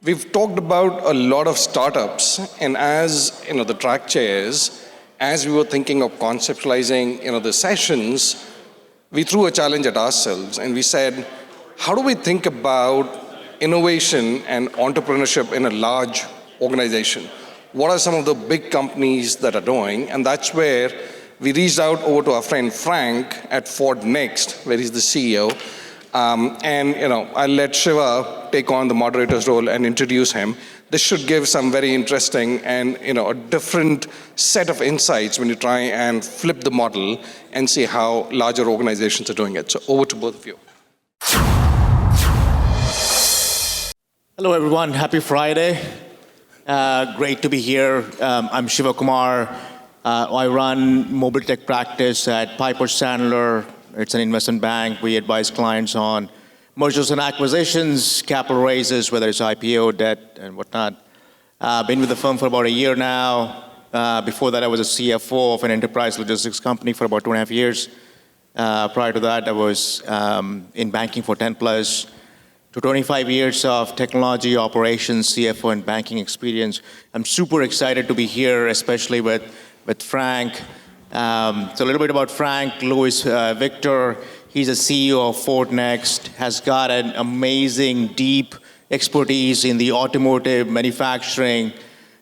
We've talked about a lot of startups, and as the track chairs, as we were thinking of conceptualizing the sessions, we threw a challenge at ourselves, and we said, how do we think about innovation and entrepreneurship in a large organization? What are some of the big companies that are doing? And that's where we reached out over to our friend Frank at Ford Next, where he's the CEO. I'll let Shiva take on the moderator's role and introduce him. This should give some very interesting and a different set of insights when you try and flip the model and see how larger organizations are doing it. So over to both of you. Hello, everyone. Happy Friday. Great to be here. I'm Shiva Kumar. I run mobile tech practice at Piper Sandler. It's an investment bank. We advise clients on mergers and acquisitions, capital raises, whether it's IPO, debt, and whatnot. Been with the firm for about a year now. Before that, I was a CFO of an enterprise logistics company for about 2.5 years. Prior to that, I was in banking for 10 plus to 25 years of technology, operations, CFO, and banking experience. I'm super excited to be here, especially with Frank. So a little bit about Frank, Louis Victor. He's a CEO of Ford Next, has got an amazing, deep expertise in the automotive manufacturing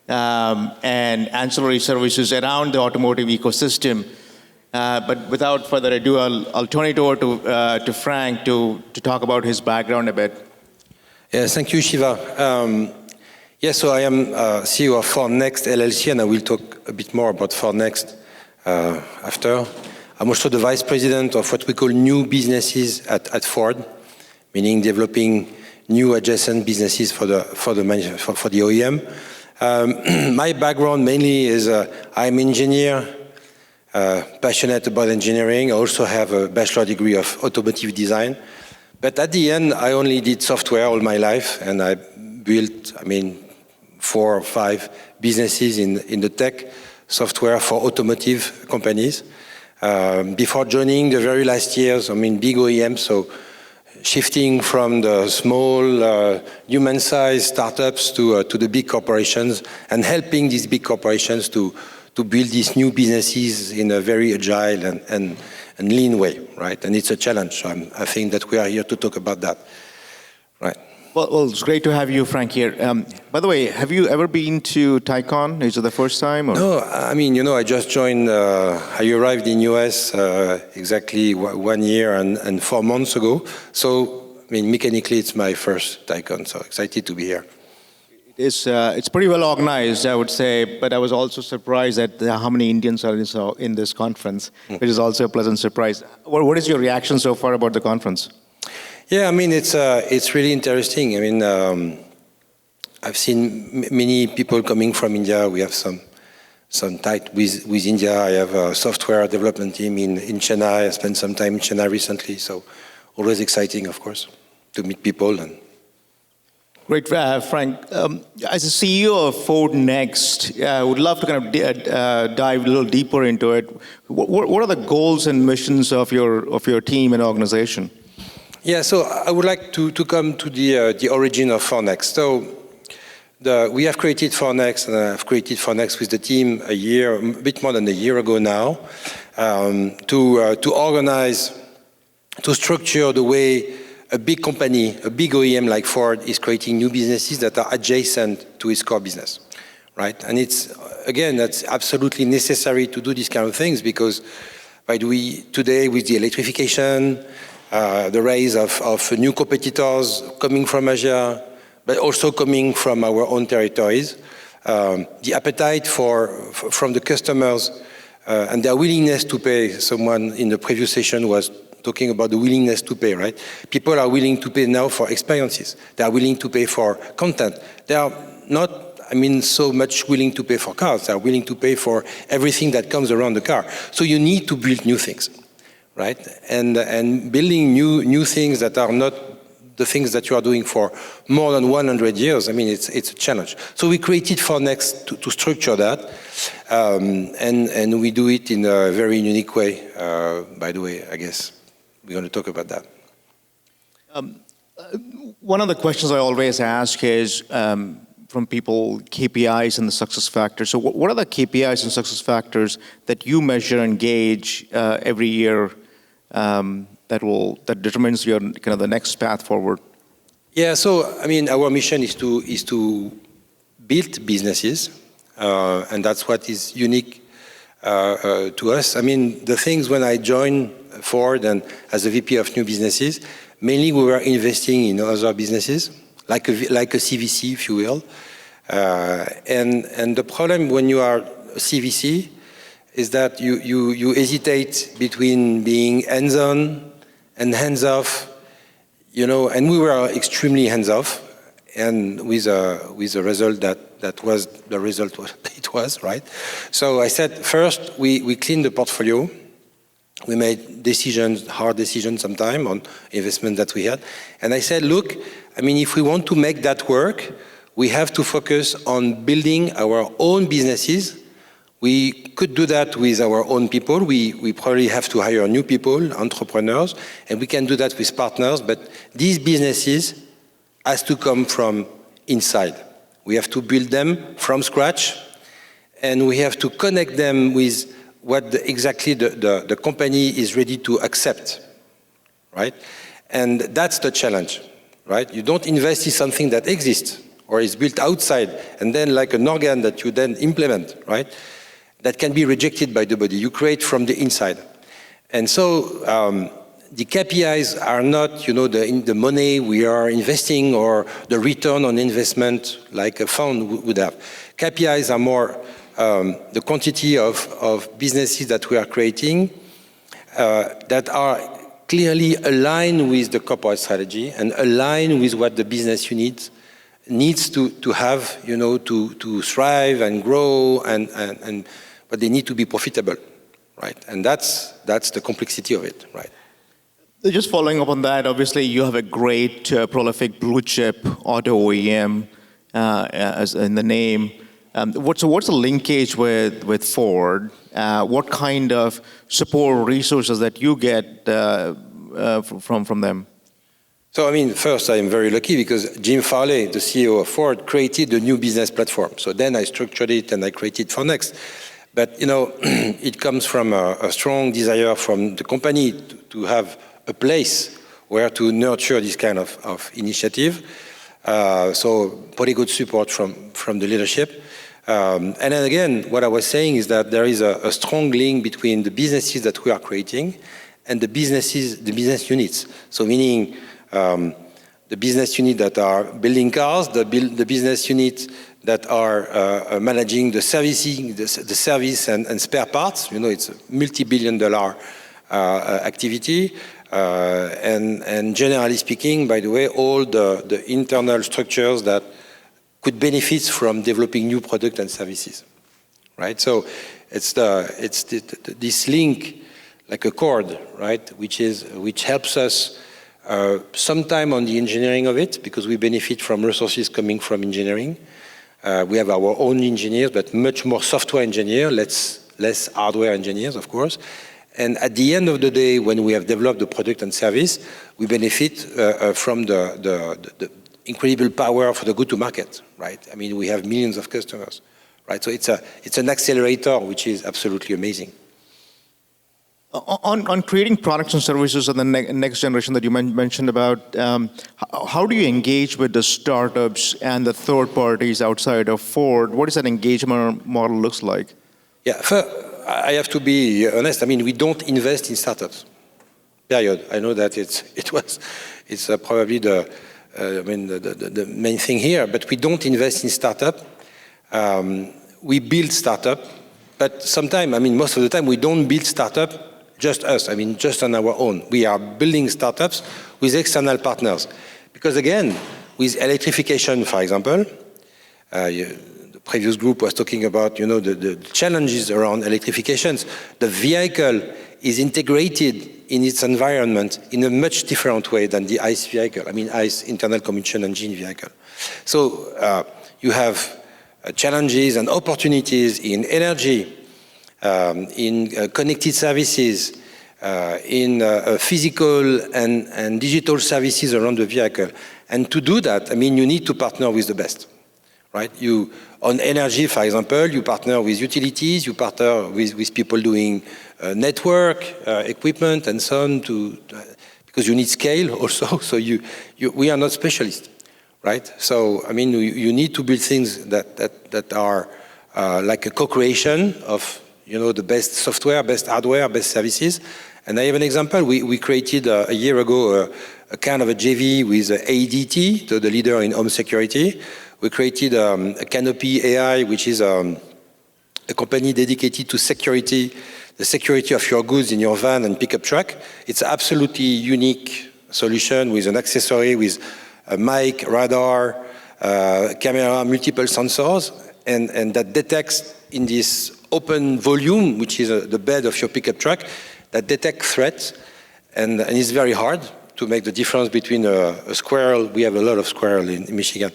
and ancillary services around the automotive ecosystem. But without further ado, I'll turn it over to Frank to talk about his background a bit. Yes, thank you, Shiva. So I am CEO of Ford Next LLC, and I will talk a bit more about Ford Next after. I'm also the vice president of what we call new businesses at Ford, meaning developing new adjacent businesses for the OEM. My background mainly is I'm an engineer, passionate about engineering. I also have a bachelor degree of automotive design. But at the end, I only did software all my life, and I built, 4 or 5 businesses in the tech software for automotive companies. Before joining the very last years, big OEMs, so shifting from the small human-sized startups to the big corporations and helping these big corporations to build these new businesses in a very agile and lean way, right? And it's a challenge. So I think that we are here to talk about that, right? Well, it's great to have you, Frank, here. By the way, have you ever been to TiEcon? Is it the first time? Or? No, I just joined, I arrived in US exactly 1 year and 4 months ago. So, mechanically, it's my first TiEcon, so excited to be here. It's pretty well organized, I would say, but I was also surprised at how many Indians are in this conference, which is also a pleasant surprise. What is your reaction so far about the conference? Yeah, it's really interesting. I've seen many people coming from India. We have some tight with India. I have a software development team in Chennai. I spent some time in Chennai recently, so always exciting, of course, to meet people. Great, Frank. As a CEO of Ford Next, I would love to kind of dive a little deeper into it. What are the goals and missions of your team and organization? Yeah, so I would like to come to the origin of Ford Next. So we have created Ford Next, and I've created Ford Next with the team a bit more than a year ago now, to organize, to structure the way a big company, a big OEM like Ford is creating new businesses that are adjacent to its core business, right? And that's absolutely necessary to do these kind of things because today with the electrification, the rise of new competitors coming from Asia, but also coming from our own territories. The appetite from the customers and their willingness to pay. Someone in the previous session was talking about the willingness to pay, right? People are willing to pay now for experiences. They are willing to pay for content. They are not, so much willing to pay for cars. They are willing to pay for everything that comes around the car. So you need to build new things. Right? And building new things that are not the things that you are doing for more than 100 years, it's a challenge. So we created Ford Next to structure that, and we do it in a very unique way. By the way, I guess we're going to talk about that. One of the questions I always ask is from people, KPIs and the success factors. So what are the KPIs and success factors that you measure and gauge every year that determines your kind of the next path forward? Yeah, so I mean, our mission is to build businesses, and that's what is unique to us. I mean, the things when I joined Ford and as a VP of new businesses, mainly we were investing in other businesses, like a CVC, if you will. And the problem when you are a CVC is that you hesitate between being hands-on and hands-off, you know, and we were extremely hands-off, and with a result that was the result what it was, right? So I said, first, we cleaned the portfolio. We made decisions, hard decisions sometimes on investment that we had. And I said, look, I mean, if we want to make that work, we have to focus on building our own businesses. We could do that with our own people. We probably have to hire new people, entrepreneurs, and we can do that with partners. But these businesses has to come from inside. We have to build them from scratch, and we have to connect them with what exactly the company is ready to accept, right? And that's the challenge, right? You don't invest in something that exists or is built outside, and then like an organ that you then implement, right? That can be rejected by the body. You create from the inside. And so the KPIs are not, you know, the money we are investing or the return on investment like a fund would have. KPIs are more the quantity of businesses that we are creating that are clearly aligned with the corporate strategy and aligned with what the business unit needs to have, you know, to thrive and grow, but they need to be profitable, right? And that's the complexity of it, right? Just following up on that, obviously you have a great prolific blue chip auto OEM as in the name. What's the linkage with Ford? What kind of support resources that you get from them? So, I mean, first, I am very lucky because Jim Farley, the CEO of Ford, created a new business platform. So then I structured it and I created FordNext. But, you know, it comes from a strong desire from the company to have a place where to nurture this kind of initiative. So pretty good support from the leadership. And then again, what I was saying is that there is a strong link between the businesses that we are creating and the business units. So meaning the business unit that are building cars, the business units that are managing the servicing, the service and spare parts. You know, it's a multi-billion-dollar activity. And generally speaking, by the way, all the internal structures that could benefit from developing new products and services, right? So it's this link, like a cord, right, which helps us sometime on the engineering of it, because we benefit from resources coming from engineering. We have our own engineers, but much more software engineers, less hardware engineers, of course. And at the end of the day, when we have developed the product and service, we benefit from the incredible power for the go-to-market, right? I mean, we have millions of customers, right? So it's an accelerator, which is absolutely amazing. On creating products and services of the next generation that you mentioned about, how do you engage with the startups and the third parties outside of Ford? What does that engagement model looks like? Yeah, I have to be honest. I mean, we don't invest in startups. Period. I know that it's probably the main thing here, but we don't invest in startup. We build startup, but sometimes, I mean, most of the time, we don't build startup. Just us, I mean, just on our own. We are building startups with external partners. Because again, with electrification, for example, the previous group was talking about, you know, the challenges around electrifications. The vehicle is integrated in its environment in a much different way than the ICE vehicle. I mean, ICE, internal combustion engine vehicle. So you have challenges and opportunities in energy, in connected services, in physical and digital services around the vehicle. And to do that, I mean, you need to partner with the best, right? On energy, for example, you partner with utilities, you partner with people doing network, equipment, and so on, because you need scale also. So we are not specialists, right? So, I mean, you need to build things that are like a co-creation of, the best software, best hardware, best services. And I have an example. We created a year ago a kind of a JV with ADT, the leader in home security. We created a Canopy AI, which is a company dedicated to security, the security of your goods in your van and pickup truck. It's an absolutely unique solution with an accessory with a mic, radar, camera, multiple sensors, and that detects in this open volume, which is the bed of your pickup truck, that detects threats. And it's very hard to make the difference between a squirrel, we have a lot of squirrel in Michigan,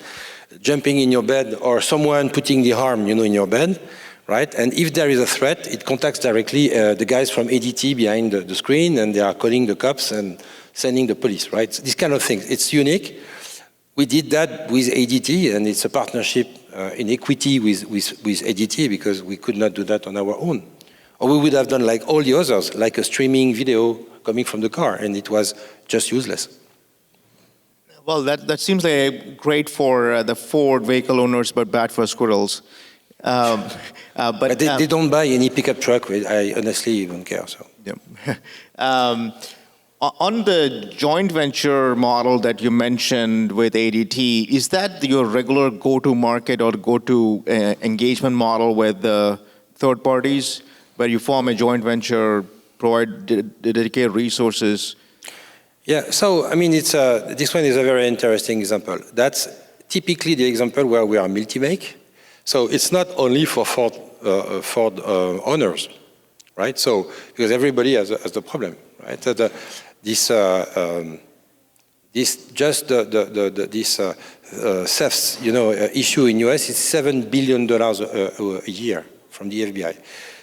jumping in your bed, or someone putting the harm, in your bed, right? And if there is a threat, it contacts directly the guys from ADT behind the screen, and they are calling the cops and sending the police, right? So this kind of thing, it's unique. We did that with ADT, and it's a partnership in equity with ADT, because we could not do that on our own. Or we would have done like all the others, like a streaming video coming from the car, and it was just useless. Well, that seems like great for the Ford vehicle owners, but bad for squirrels. But they don't buy any pickup truck. I honestly don't care. So. Yeah. On the joint venture model that you mentioned with ADT, is that your regular go-to market or go-to engagement model with the third parties, where you form a joint venture, provide dedicated resources? Yeah, so I mean, this one is a very interesting example. That's typically the example where we are multi-make. So it's not only for Ford owners, right? So because everybody has the problem, right? This thefts, issue in US is $7 billion a year from the FBI.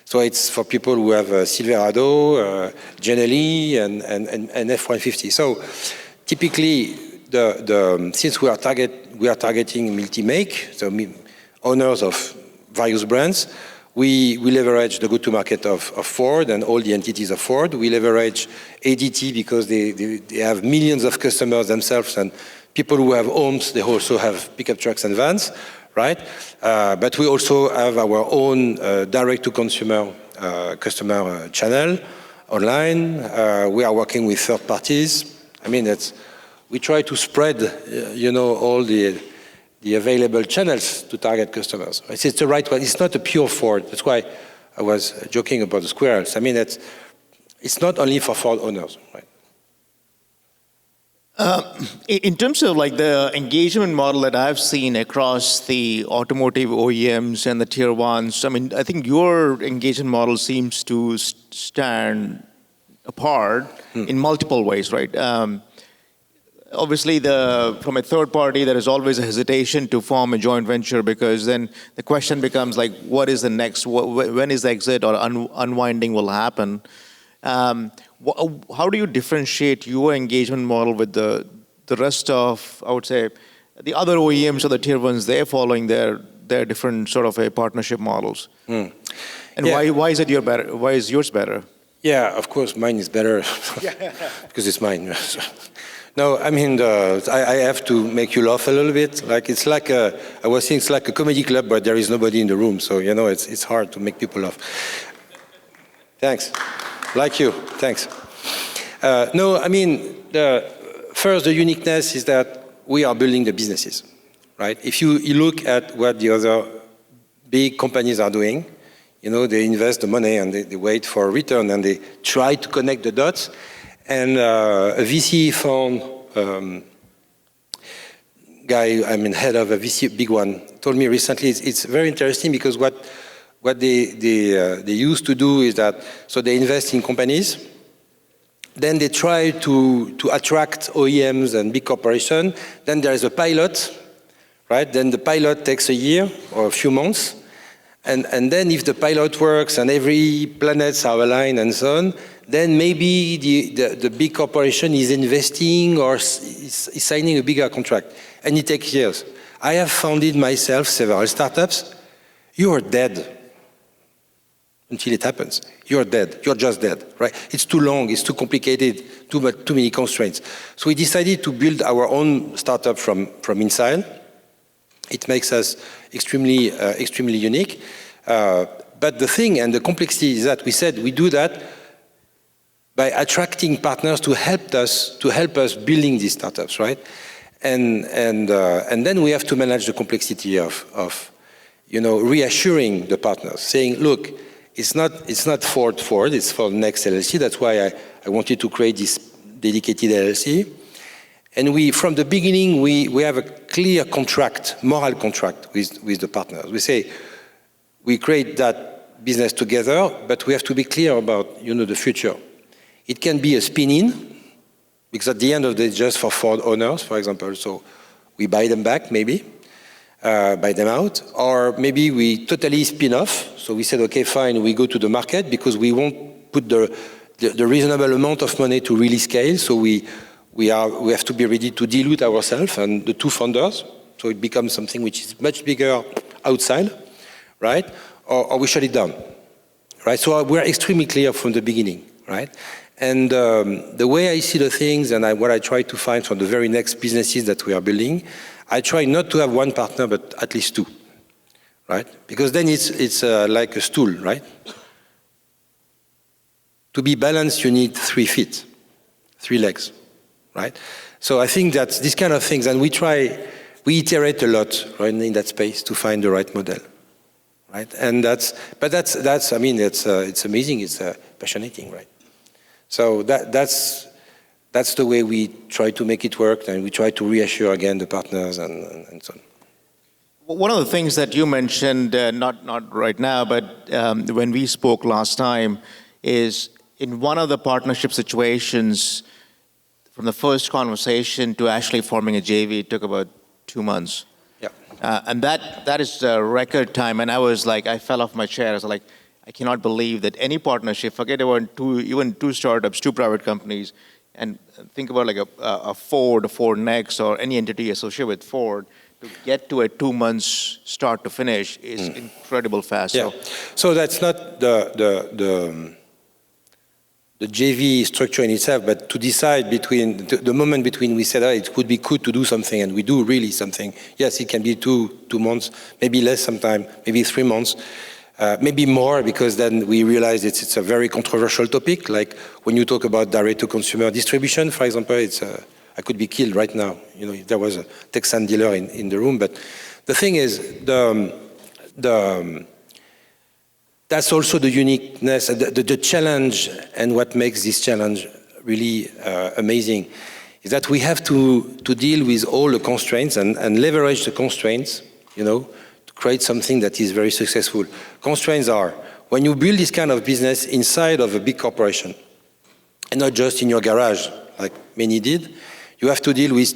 So it's for people who have Silverado, Genelli, and F-150. So typically, since we are targeting multi-make, so owners of various brands, we leverage the go-to-market of Ford and all the entities of Ford. We leverage ADT because they have millions of customers themselves, and people who have homes, they also have pickup trucks and vans, right? But we also have our own direct-to-consumer customer channel online. We are working with third parties. I mean, we try to spread, all the available channels to target customers. It's the right one. It's not a pure Ford. That's why I was joking about the squirrels. I mean, it's not only for Ford owners, right? In terms of like the engagement model that I've seen across the automotive OEMs and the tier ones, I mean, I think your engagement model seems to stand apart in multiple ways, right? Obviously, from a third party, there is always a hesitation to form a joint venture, because then the question becomes like, what is the next? When is the exit or unwinding will happen? How do you differentiate your engagement model with the rest of, I would say, the other OEMs or the tier ones? They're following their different sort of partnership models. And why is it better? Why is yours better? Yeah, of course, mine is better because it's mine. No, I mean, I have to make you laugh a little bit. Like I was saying, it's like a comedy club, but there is nobody in the room, so it's hard to make people laugh. Thanks. Like you, thanks. No, I mean, first, the uniqueness is that we are building the businesses, right? If you look at what the other big companies are doing, they invest the money and they wait for a return and they try to connect the dots. And a VC fund guy, head of a VC, big one, told me recently, it's very interesting because what they used to do is that, so they invest in companies, then they try to attract OEMs and big corporations, then there is a pilot, right? Then the pilot takes a year or a few months, and then if the pilot works and every planets are aligned and so on, then maybe the big corporation is investing or is signing a bigger contract, and it takes years. I have founded myself several startups. You are dead until it happens. You're dead. You're just dead, right? It's too long. It's too complicated. Too many constraints. So we decided to build our own startup from inside. It makes us extremely unique. But the thing and the complexity is that we said we do that by attracting partners to help us building these startups, right? And then we have to manage the complexity of reassuring the partners, saying, look, it's not Ford, it's for Next LLC. That's why I wanted to create this dedicated LLC. And from the beginning, we have a clear contract, moral contract with the partners. We say, we create that business together, but we have to be clear about, the future. It can be a spin-in, because at the end of the day, it's just for Ford owners, for example. So we buy them back, maybe, buy them out, or maybe we totally spin off. So we said, okay, fine, we go to the market because we won't put the reasonable amount of money to really scale. So we have to be ready to dilute ourselves and the two founders. So it becomes something which is much bigger outside, right? Or we shut it down, right? So we're extremely clear from the beginning, right? And the way I see the things and what I try to find from the very next businesses that we are building, I try not to have one partner, but at least two, right? Because then it's like a stool, right? To be balanced, you need 3 feet, 3 legs, right? So I think that these kind of things, and we iterate a lot, right, in that space to find the right model, right? And it's amazing, it's passionating, right? So that's the way we try to make it work, and we try to reassure again the partners and so on. One of the things that you mentioned, not right now, but when we spoke last time, is in one of the partnership situations, from the first conversation to actually forming a JV, it took about 2 months. Yeah. And that is a record time. And I fell off my chair. I was like, I cannot believe that any partnership, forget about even two startups, 2 private companies, and think about like a Ford Next, or any entity associated with Ford, to get to a 2 months start to finish is incredible fast. Yeah. So that's not the JV structure in itself, but to decide between the moment between we said, it would be good to do something, and we do really something. Yes, it can be two months, maybe less sometime, maybe 3 months. Maybe more, because then we realize it's a very controversial topic. Like when you talk about direct-to-consumer distribution, for example, I could be killed right now, if there was a Texan dealer in the room. But the thing is, that's also the uniqueness, the challenge, and what makes this challenge really amazing, is that we have to deal with all the constraints and leverage the constraints, to create something that is very successful. Constraints are, when you build this kind of business inside of a big corporation, and not just in your garage, like many did, you have to deal with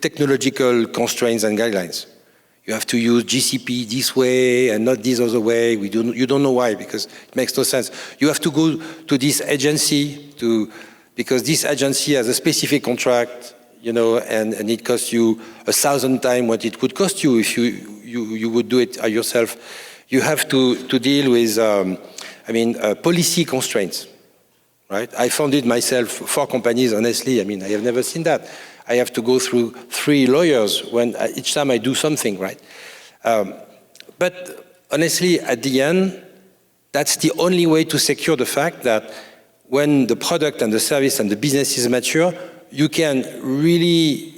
technological constraints and guidelines. You have to use GCP this way and not this other way. You don't know why, because it makes no sense. You have to go to this agency because this agency has a specific contract, and it costs you 1,000 times what it would cost you if you would do it yourself. You have to deal with, policy constraints, right? I founded myself 4 companies, honestly. I have never seen that. I have to go through 3 lawyers each time I do something, right? But honestly, at the end, that's the only way to secure the fact that when the product and the service and the business is mature, you can really,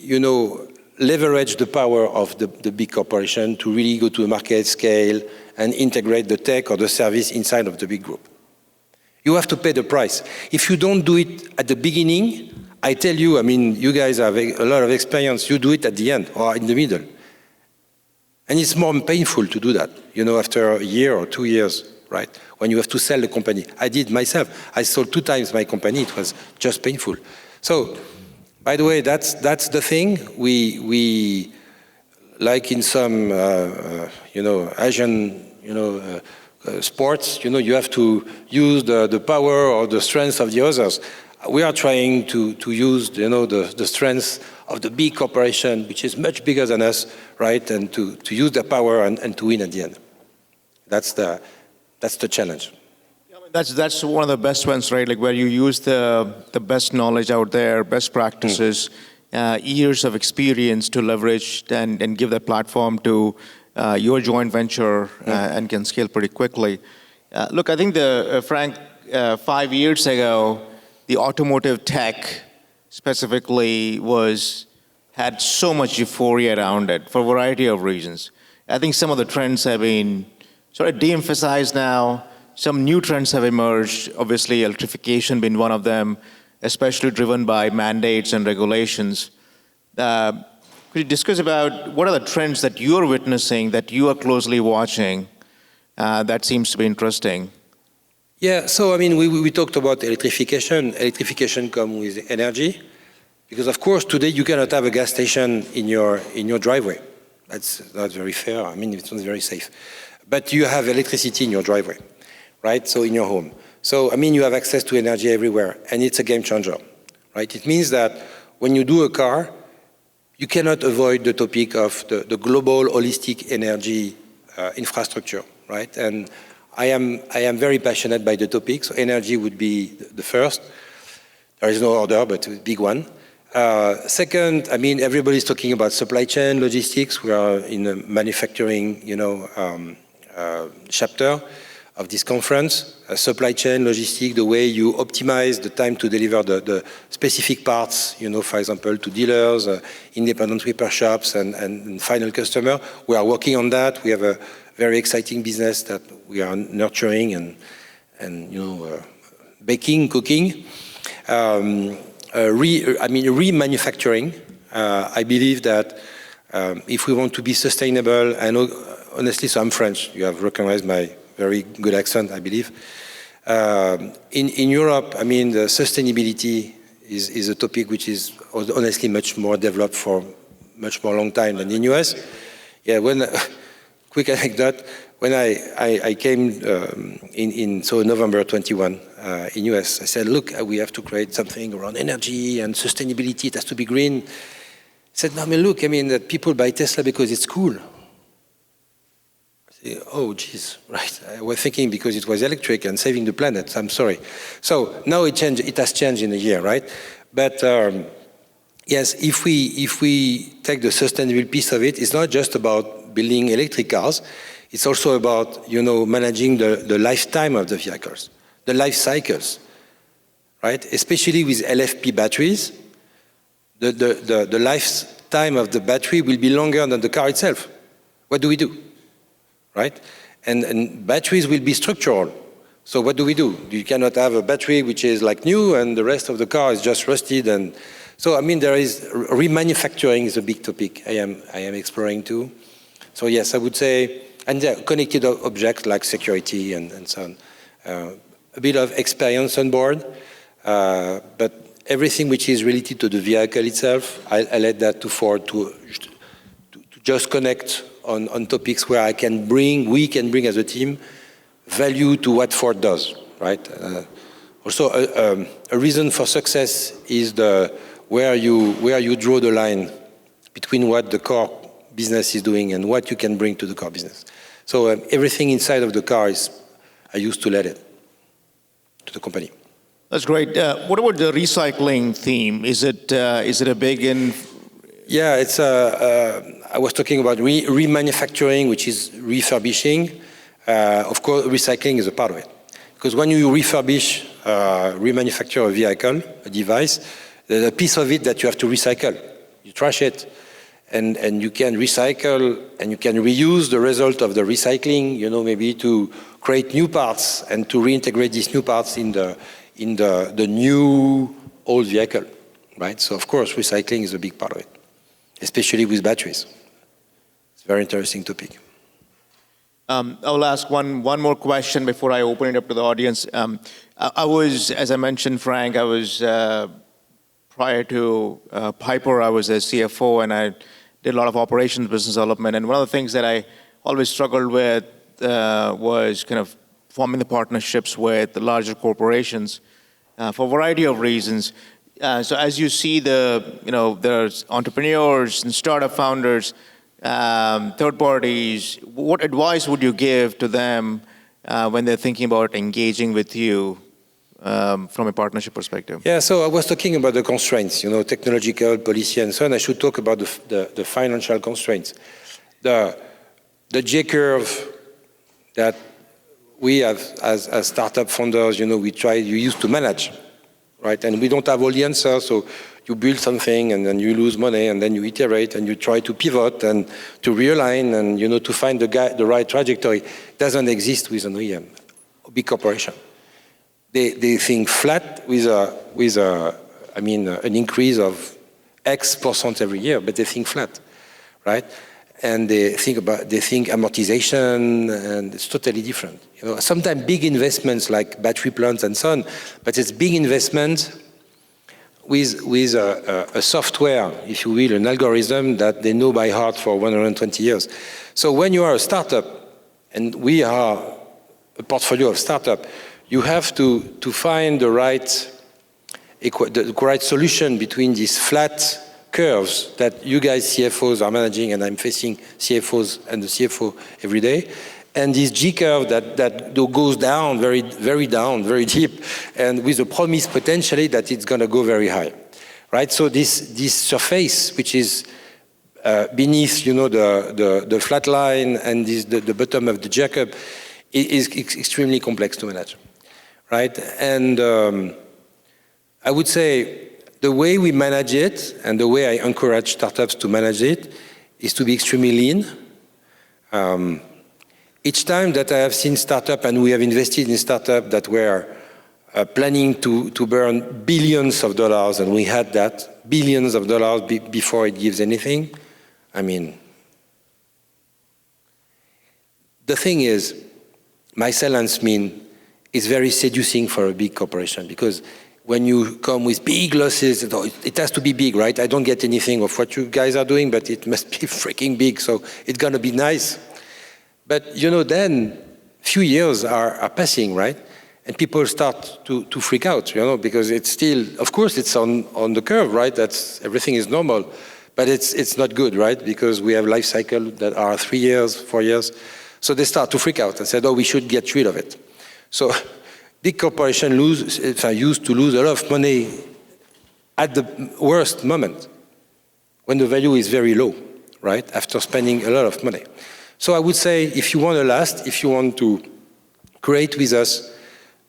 leverage the power of the big corporation to really go to a market scale and integrate the tech or the service inside of the big group. You have to pay the price. If you don't do it at the beginning, I tell you, you guys have a lot of experience, you do it at the end or in the middle. And it's more painful to do that, after a year or 2 years, right? When you have to sell the company. I did myself. I sold 2 times my company. It was just painful. So, by the way, that's the thing. We like in some, Asian, sports, you have to use the power or the strength of the others. We are trying to use, the strength of the big corporation, which is much bigger than us, right? And to use their power and to win at the end. That's the challenge. That's one of the best ones, right? Like where you use the best knowledge out there, best practices, years of experience to leverage and give that platform to your joint venture and can scale pretty quickly. Look, I think Frank, 5 years ago, the automotive tech specifically had so much euphoria around it for a variety of reasons. I think some of the trends have been sort of de-emphasized now. Some new trends have emerged, obviously electrification being one of them, especially driven by mandates and regulations. Could you discuss about what are the trends that you're witnessing, that you are closely watching, that seems to be interesting? Yeah, so I mean, we talked about electrification. Electrification comes with energy, because of course today you cannot have a gas station in your driveway. That's not very fair. I mean, it's not very safe. But you have electricity in your driveway, right? So in your home. So I mean, you have access to energy everywhere, and it's a game changer, right? It means that when you do a car, you cannot avoid the topic of the global holistic energy infrastructure, right? And I am very passionate by the topic, so energy would be the first. There is no order, but a big one. Second, I mean, everybody's talking about supply chain logistics. We are in a manufacturing, chapter of this conference. Supply chain logistics, the way you optimize the time to deliver the specific parts, for example, to dealers, independent repair shops, and final customer. We are working on that. We have a very exciting business that we are nurturing and baking, cooking. Remanufacturing. I believe that if we want to be sustainable, and honestly, so I'm French. You have recognized my very good accent, I believe. In Europe, I mean, the sustainability is a topic which is honestly much more developed for much more long time than in US. Yeah, quick anecdote, when I came in November 21 in US, I said, look, we have to create something around energy and sustainability. It has to be green. I said, no, I mean, look, I mean, that people buy Tesla because it's cool. I said, oh, geez, right. I was thinking because it was electric and saving the planet. I'm sorry. So now it has changed in a year, right? But yes, if we take the sustainable piece of it, it's not just about building electric cars. It's also about, managing the lifetime of the vehicles, the life cycles, right? Especially with LFP batteries, the lifetime of the battery will be longer than the car itself. What do we do, right? And batteries will be structural. So what do? You cannot have a battery which is like new and the rest of the car is just rusted. And so, I mean, there is remanufacturing is a big topic I am exploring too. So yes, I would say, and connected objects like security and so on. A bit of experience on board, but everything which is related to the vehicle itself, I let that to Ford to just connect on topics where we can bring as a team value to what Ford does, right? Also, a reason for success is where you draw the line between what the core business is doing and what you can bring to the car business. So everything inside of the car I used to let it to the company. That's great. What about the recycling theme? Is it a big in? Yeah, it's. I was talking about remanufacturing, which is refurbishing. Of course, recycling is a part of it, because when you remanufacture a vehicle, a device, there's a piece of it that you have to recycle. You trash it. And you can recycle and you can reuse the result of the recycling, maybe to create new parts and to reintegrate these new parts in the new old vehicle, right? So of course, recycling is a big part of it, especially with batteries. It's a very interesting topic. I will ask one more question before I open it up to the audience. I was, as I mentioned, Frank, I was prior to Piper, I was a CFO and I did a lot of operations business development. And one of the things that I always struggled with was kind of forming the partnerships with the larger corporations for a variety of reasons. So as you see there's entrepreneurs and startup founders, third parties, what advice would you give to them when they're thinking about engaging with you from a partnership perspective? Yeah, so I was talking about the constraints, technological, policy, and so on. I should talk about the financial constraints. The J-curve that we have as startup founders, you used to manage, right? And we don't have all the answers, so you build something and then you lose money and then you iterate and you try to pivot and to realign and, to find the right trajectory. It doesn't exist with an OEM, a big corporation. They think flat with an increase of X% every year, but they think flat, right? And they think amortization, and it's totally different. Sometimes big investments like battery plants and so on, but it's big investment with a software, if you will, an algorithm that they know by heart for 120 years. So when you are a startup, and we are a portfolio of startup, you have to find the right solution between these flat curves that you guys CFOs are managing, and I'm facing CFOs and the CFO every day, and this G curve that goes down, very, very down, very deep, and with a promise potentially that it's going to go very high, right? So this surface, which is beneath, the flat line and the bottom of the Jacob, is extremely complex to manage, right? And I would say the way we manage it and the way I encourage startups to manage it is to be extremely lean. Each time that I have seen startup and we have invested in startup that were planning to burn billions of dollars, and we had that, billions of dollars before it gives anything, the thing is, my silence is very seducing for a big corporation, because when you come with big losses, it has to be big, right? I don't get anything of what you guys are doing, but it must be freaking big, so it's going to be nice. But, then few years are passing, right? And people start to freak out, because it's still, of course, it's on the curve, right? Everything is normal, but it's not good, right? Because we have life cycle that are 3 years, 4 years. So they start to freak out and said, we should get rid of it. So big corporations used to lose a lot of money at the worst moment, when the value is very low, right? After spending a lot of money. So I would say, if you want to last, if you want to create with us,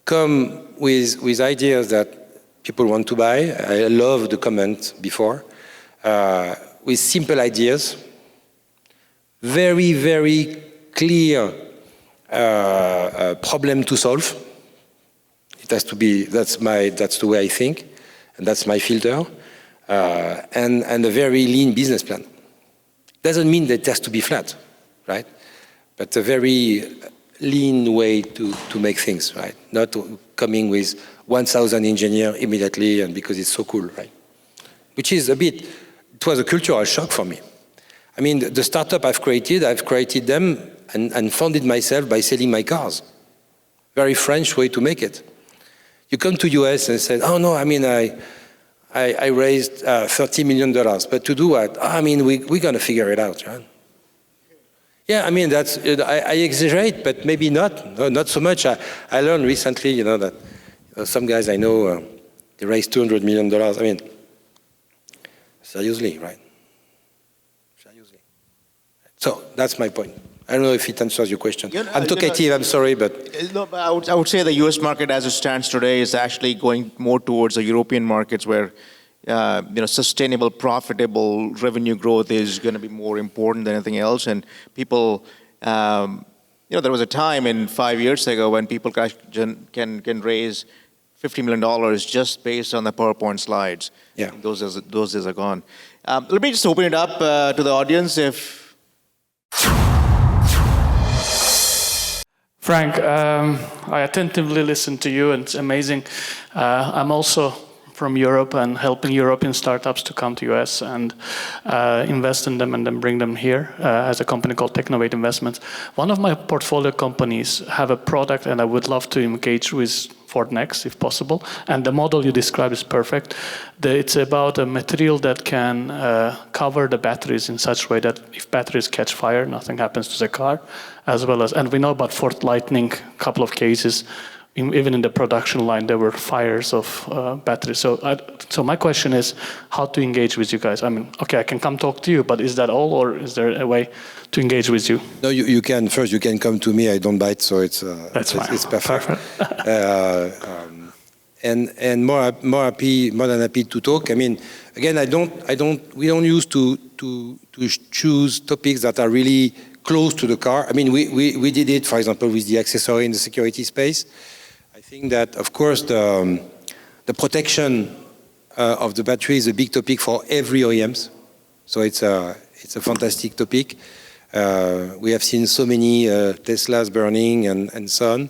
come with ideas that people want to buy. I love the comment before. With simple ideas, very, very clear problem to solve. It has to be, that's the way I think, and that's my filter, and a very lean business plan. Doesn't mean that it has to be flat, right? But a very lean way to make things, right? Not coming with 1,000 engineers immediately and because it's so cool, right? Which is it was a cultural shock for me. The startup I've created them and founded myself by selling my cars. Very French way to make it. You come to US and say, oh no, I raised $30 million, but to do what? We're going to figure it out, right? Yeah, I exaggerate, but maybe not so much. I learned recently, that some guys I know, they raised $200 million. Seriously, right? Seriously. So that's my point. I don't know if it answers your question. I'm talkative, I'm sorry, but... No, but I would say the US market as it stands today is actually going more towards the European markets where sustainable, profitable revenue growth is going to be more important than anything else. And people, there was a time in 5 years ago when people can raise $50 million just based on the PowerPoint slides. Yeah. Those days are gone. Let me just open it up to the audience. Frank, I attentively listened to you, and it's amazing. I'm also from Europe and helping European startups to come to US and invest in them and then bring them here as a company called Technovate Investments. One of my portfolio companies have a product, and I would love to engage with for next, if possible. And the model you described is perfect. It's about a material that can cover the batteries in such a way that if batteries catch fire, nothing happens to the car, as well as, and we know about Ford Lightning, a couple of cases, even in the production line, there were fires of batteries. So my question is how to engage with you guys. I mean, okay, I can come talk to you, but is that all, or is there a way to engage with you? No, you can. First, you can come to me. I don't bite, so it's perfect. And more than happy to talk. I mean, again, we don't use to choose topics that are really close to the car. I mean, we did it, for example, with the accessory in the security space. I think that, of course, the protection of the battery is a big topic for every OEMs. So it's a fantastic topic. We have seen so many Teslas burning and so on.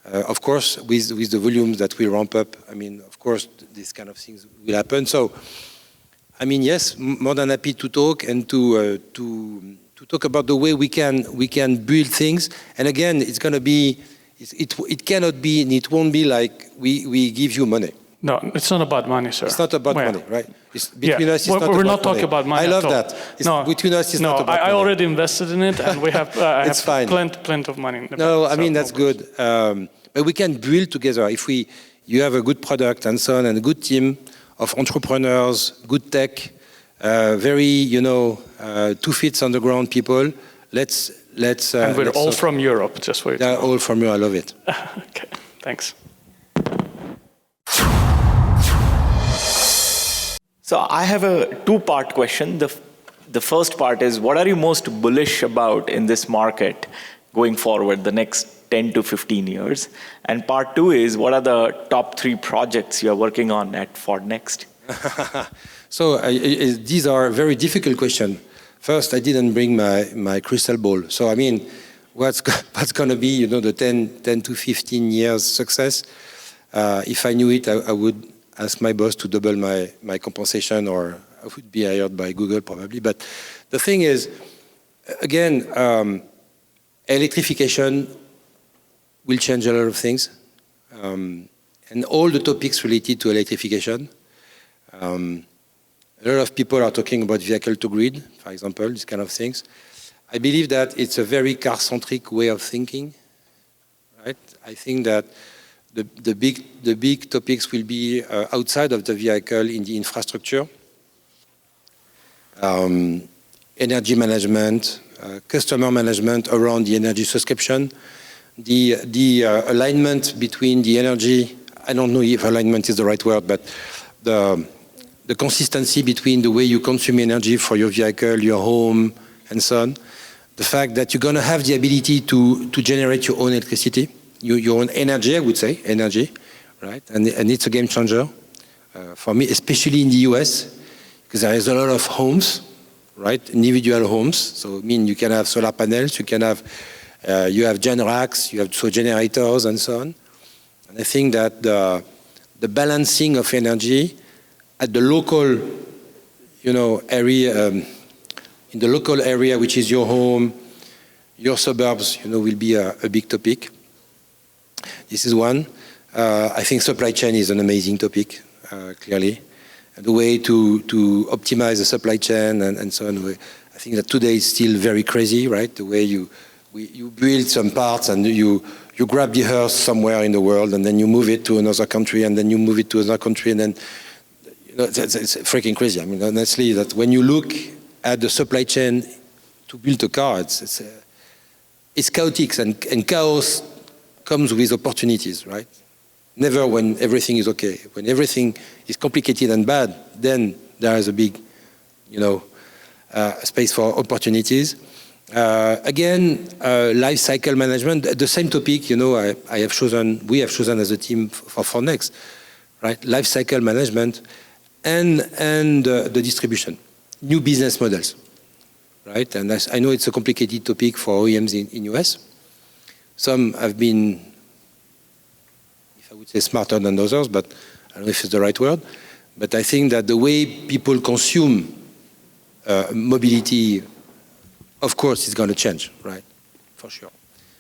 Of course, with the volumes that will ramp up, I mean, of course, these kind of things will happen. So, I mean, yes, more than happy to talk and to talk about the way we can build things. And again, it's going to be, it cannot be, and it won't be like we give you money. No, it's not about money, sir. It's not about money, right? Between us, it's we're not talking about money. I love that. No, between us, it's not about money. I already invested in it, and we have, I have plenty of money in the No, bank, I mean, that's good. But we can build together. If you have a good product and so on, and a good team of entrepreneurs, good tech, very, two feet on the ground people, let's. And we're all from Europe, just for you to know. All from Europe. I love it. Okay, thanks. So I have a two-part question. The first part is, what are you most bullish about in this market going forward, the next 10 to 15 years? And part two is, what are the top 3 projects you're working on at Ford Next? So these are very difficult questions. First, I didn't bring my crystal ball. So, I mean, what's going to be, the 10 to 15 years success? If I knew it, I would ask my boss to double my compensation, or I would be hired by Google probably. But the thing is, again, electrification will change a lot of things. And all the topics related to electrification. A lot of people are talking about vehicle to grid, for example, these kind of things. I believe that it's a very car-centric way of thinking, right? I think that the big topics will be outside of the vehicle in the infrastructure, energy management, customer management around the energy subscription, the alignment between the energy. I don't know if alignment is the right word, but the consistency between the way you consume energy for your vehicle, your home, and so on. The fact that you're going to have the ability to generate your own electricity, your own energy, I would say, energy, right? And it's a game changer for me, especially in the US, because there is a lot of homes, right? Individual homes. So, I mean, you can have solar panels, you can have, you have gen racks, you have generators, and so on. And I think that the balancing of energy at the local, area, in the local area, which is your home, your suburbs, will be a big topic. This is one. I think supply chain is an amazing topic, clearly. The way to optimize the supply chain and so on. I think that today is still very crazy, right? The way you build some parts and you grab the earth somewhere in the world and then you move it to another country and then you move it to another country and then, it's freaking crazy. I mean, honestly, that when you look at the supply chain to build a car, it's chaotic and chaos comes with opportunities, right? Never when everything is okay. When everything is complicated and bad, then there is a big, space for opportunities. Again, life cycle management, the same topic, we have chosen as a team for Next, right? Life cycle management and the distribution, new business models, right? And I know it's a complicated topic for OEMs in US. Some have been, if I would say, smarter than others, but I don't know if it's the right word. But I think that the way people consume mobility, of course, is going to change, right? For sure.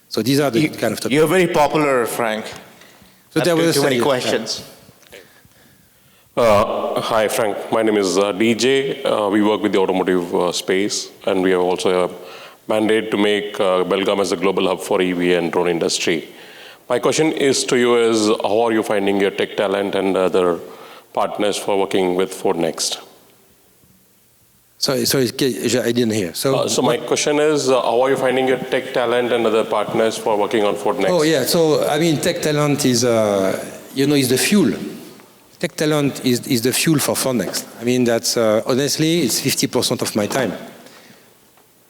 So these are the kind of topics. You're very popular, Frank. So there was too many questions. Hi, Frank. My name is DJ. We work with the automotive space, and we have also a mandate to make Belgaum as a global hub for EV and drone industry. My question is to you is, how are you finding your tech talent and other partners for working with Ford Next? Sorry, I didn't hear. So my question is, how are you finding your tech talent and other partners for working on Ford Next? Oh yeah, so I mean, tech talent is, is the fuel. Tech talent is the fuel for Ford Next. I mean, that's, honestly, it's 50% of my time.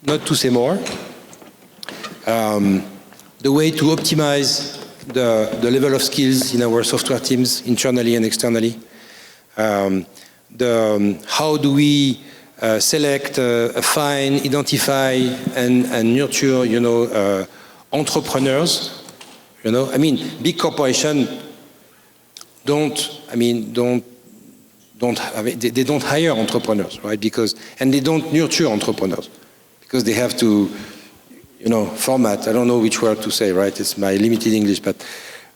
Not to say more. The way to optimize the level of skills in our software teams, internally and externally. How do we select, find, identify, and nurture, entrepreneurs. I mean, big corporations they don't hire entrepreneurs, right? And they don't nurture entrepreneurs because they have to, format. I don't know which word to say, right? It's my limited English, but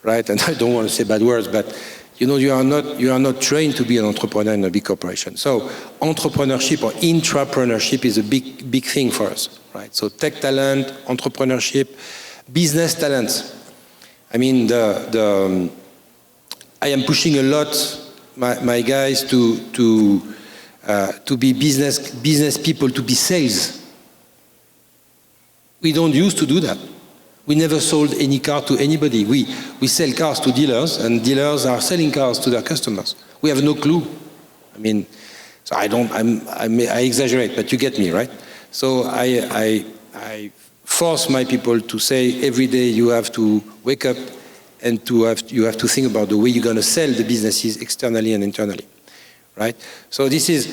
right. And I don't want to say bad words, but you are not trained to be an entrepreneur in a big corporation. So entrepreneurship or intrapreneurship is a big thing for us, right? So tech talent, entrepreneurship, business talent. I mean, I am pushing a lot my guys to be business people, to be sales. We don't used to do that. We never sold any car to anybody. We sell cars to dealers, and dealers are selling cars to their customers. We have no clue. I mean, so I exaggerate, but you get me, right? So I force my people to say every day you have to wake up and you have to think about the way you're going to sell the businesses externally and internally, right? So this is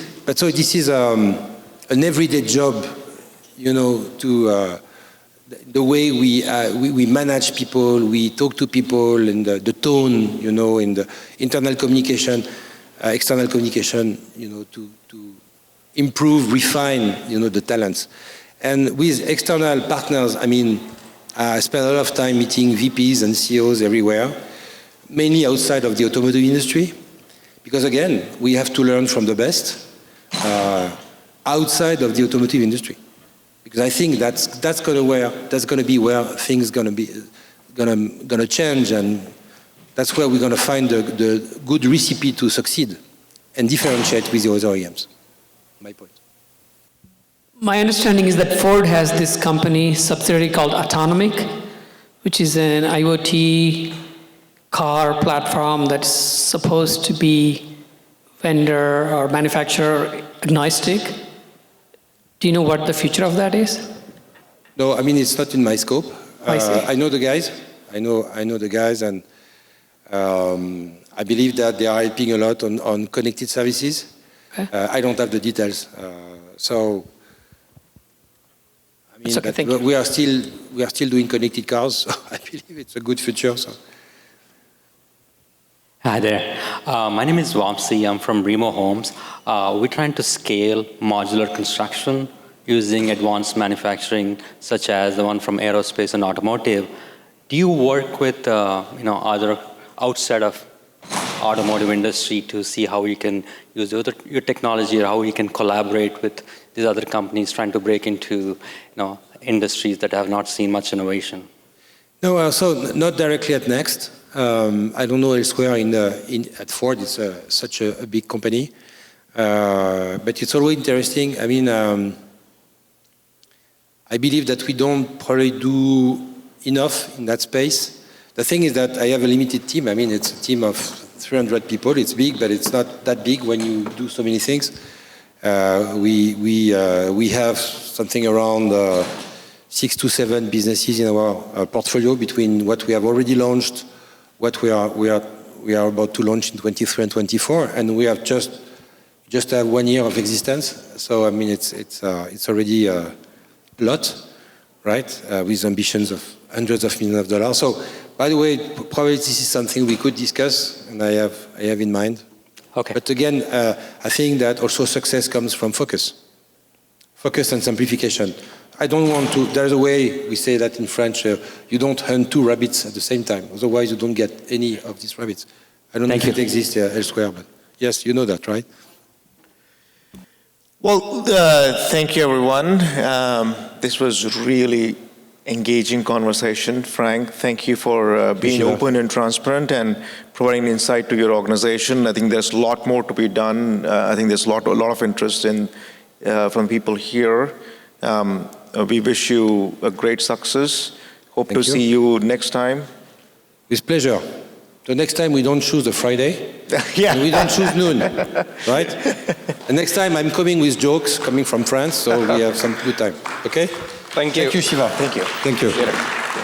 an everyday job, the way we manage people, we talk to people, and the tone, in the internal communication, external communication, to improve, refine, the talents. And with external partners, I mean, I spend a lot of time meeting VPs and CEOs everywhere, mainly outside of the automotive industry, because again, we have to learn from the best outside of the automotive industry. Because I think that's going to be where things going to change, and that's where we're going to find the good recipe to succeed and differentiate with the other OEMs. My point. My understanding is that Ford has this company subsidiary called Autonomic, which is an IoT car platform that's supposed to be vendor or manufacturer agnostic. Do you know what the future of that is? No, I mean, it's not in my scope. I see. I know the guys. I know the guys, and I believe that they are helping a lot on connected services. Okay. I don't have the details, so. I mean, okay, we are still doing connected cars. So I believe it's a good future. So. Hi there. My name is Vamsi. I'm from Remo Homes. We're trying to scale modular construction using advanced manufacturing, such as the one from aerospace and automotive. Do you work with other outside of automotive industry to see how you can use your technology, or how you can collaborate with these other companies trying to break into industries that have not seen much innovation? No, so not directly at Next. I don't know elsewhere at Ford. It's such a big company, but it's always interesting. I mean, I believe that we don't probably do enough in that space. The thing is that I have a limited team. I mean, it's a team of 300 people. It's big, but it's not that big when you do so many things. We have something around 6 to 7 businesses in our portfolio between what we have already launched, what we are about to launch in 23 and 24, and we have just have 1 year of existence. So I mean, it's already a lot, right? With ambitions of hundreds of millions of dollars. So, by the way, probably this is something we could discuss, and I have in mind. Okay. But again, I think that also success comes from focus. Focus and simplification. I don't want to, there's a way we say that in French, you don't hunt two rabbits at the same time. Otherwise, you don't get any of these rabbits. I don't know if it exists elsewhere, but yes, you know that, right? Well, thank you, everyone. This was really engaging conversation. Frank, thank you for being open and transparent and providing insight to your organization. I think there's a lot more to be done. I think there's a lot of interest in from people here. We wish you a great success. Hope to see you next time. With pleasure. The next time we don't choose a Friday, and we don't choose noon, right? The next time I'm coming with jokes coming from France, so we have some good time. Okay? Thank you. Thank you, Shiva. Thank you. Thank you. Later.